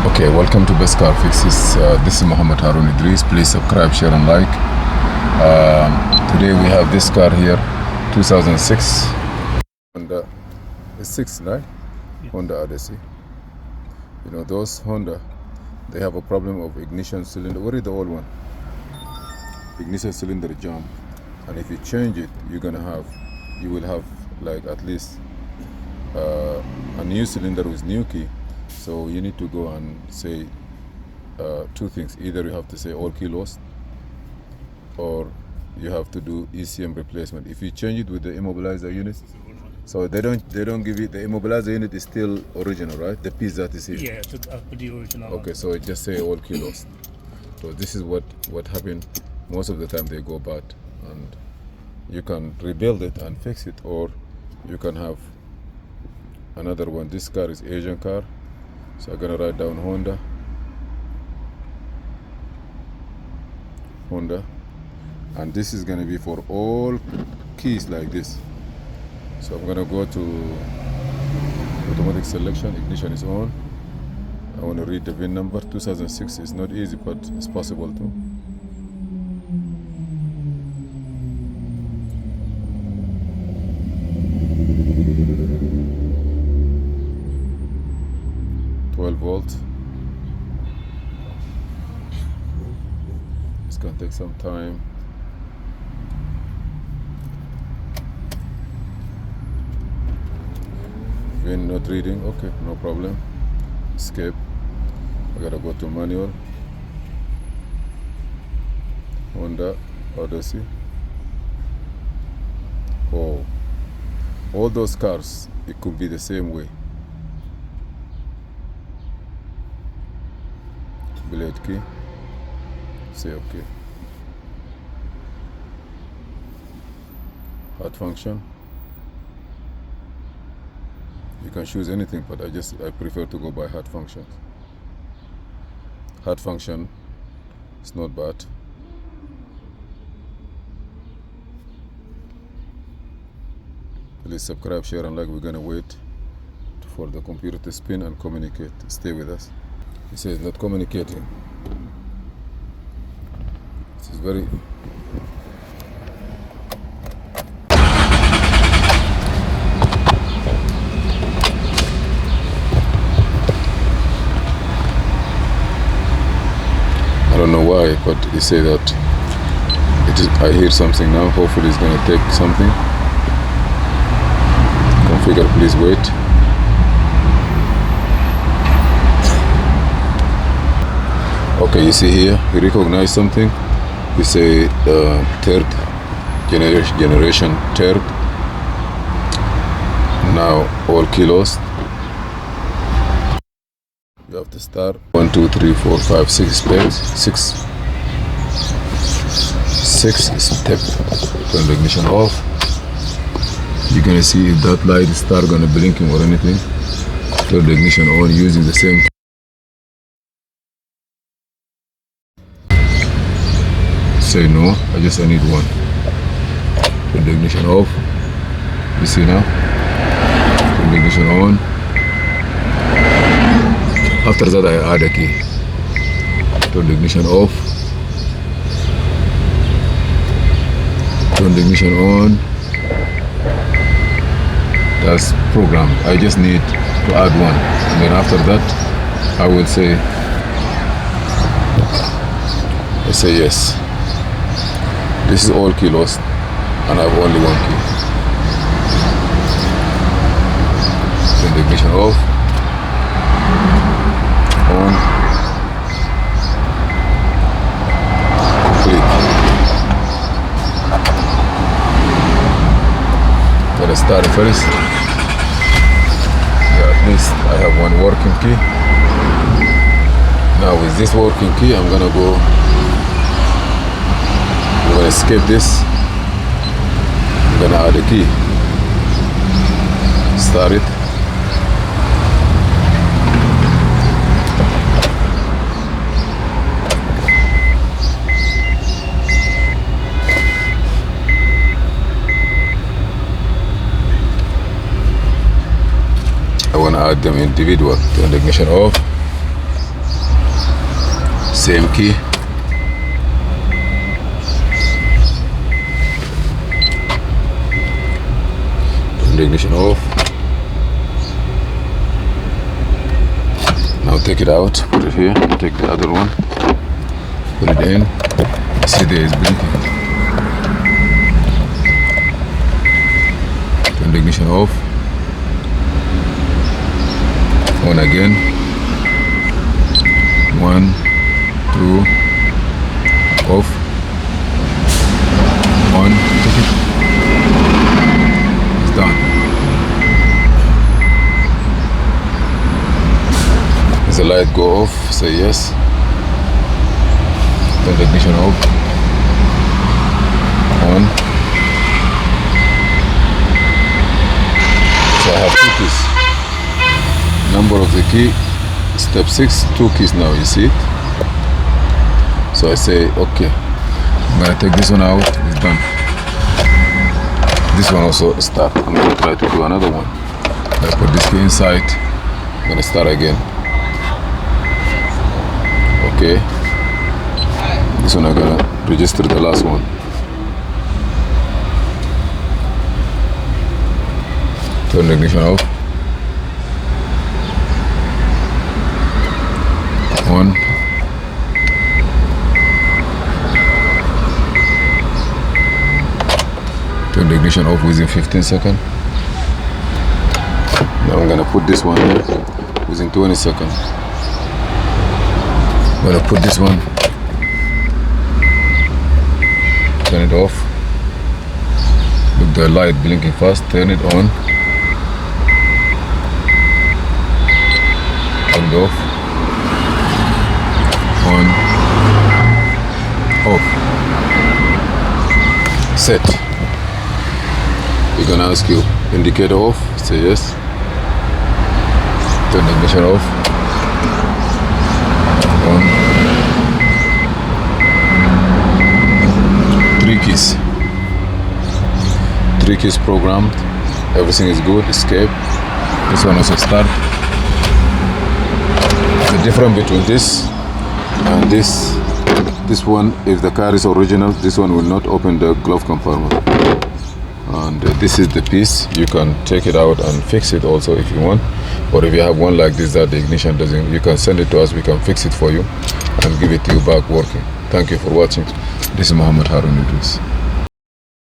Okay, welcome to Best Car Fixes. This is Muhammad Harun Idris. Please subscribe, share and like. Today we have this car here, 2006 Honda 6, right? Yeah. Honda Odyssey. You know those Honda, they have a problem of ignition cylinder. What is the old one? Ignition cylinder jump, and if you change it, you will have like at least a new cylinder with new key. So you need to go and say two things. Either you have to say all key lost, or you have to do ECM replacement. If you change it with the immobilizer unit, so they don't give it, the immobilizer unit is still original, right? The piece that is here. Yeah, the original. Okay, so it just say all key lost. So this is what happened. Most of the time they go bad, and you can rebuild it and fix it, or you can have another one. This car is Asian car, so I'm gonna write down Honda, and this is gonna be for all keys like this. So I'm gonna go to automatic selection, ignition is on. I want to read the VIN number. 2006 is not easy, but it's possible too. Volt. It's gonna take some time. VIN not reading. Okay, no problem. Escape. I gotta go to manual. Honda Odyssey. Oh, all those cars, it could be the same way. Blade key, say okay. Hard function, you can choose anything, but I prefer to go by hard functions. Hard function is not bad. Please subscribe, share and like. We're gonna wait for the computer to spin and communicate. Stay with us. It says not communicating. This is very... I don't know why, but it says that it is. I hear something now. Hopefully it's gonna take something. Configure, please wait. Okay, you see here, you recognize something. You say third generation third. Now all kilos. You have to start 1, 2, 3, 4, 5, 6 steps. Six step. Turn the ignition off. You're gonna see if that light start gonna blinking or anything. Turn the ignition on using the same. Say no, I need one. Turn the ignition off. You see now? Turn the ignition on. After that I add a key. Turn the ignition off. Turn the ignition on. That's programmed. I just need to add one. And then after that I will say yes. This is all key lost, and I have only one key. Turn the ignition off, on, complete. Gotta start first. Yeah, at least I have one working key. Now with this working key, I'm gonna go. I'm gonna escape this. I'm gonna add a key. Start it. I wanna add them individual. Turn the ignition off. Same key. Turn the ignition off. Now take it out, put it here, take the other one, put it in. See there is blinking. Turn the ignition off. On again. 1, 2, off. On, take it. It's done. Does the light go off? Say yes. Turn the ignition off. On. So I have 2 keys. Number of the key, step 6, 2 keys now, you see it? So I say, okay, I'm gonna take this one out, it's done. This one also start. I'm gonna try to do another one. I put this key inside, I'm gonna start again. Okay. This one I'm gonna register the last one. Turn the ignition off. 1. Turn the ignition off within 15 seconds. Now I'm gonna put this one here within 20 seconds. I'm gonna put this one. Turn it off. Look, the light blinking fast. Turn it on. Turn it off. On. Off. Set. We're gonna ask you, indicator off, say yes. Turn the ignition off. On. 3 keys. 3 keys programmed. Everything is good. Escape. This one also start. The difference between this and this one, if the car is original, this one will not open the glove compartment. And this is the piece. You can take it out and fix it also if you want, or if you have one like this that the ignition doesn't, you can send it to us, we can fix it for you and give it to you back working. Thank you for watching. This is Muhammad Harun Idris.